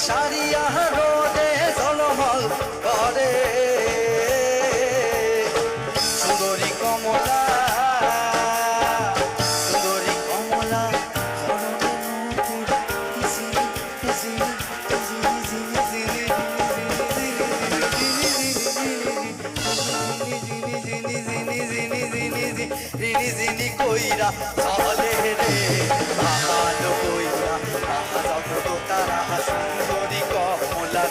সারিয়া রোদে ঝলমল করে সুন্দরী কমলা সুন্দরী কমলা কইরা চলে রে ভালো কইরা তারা সুন্দরী কমলা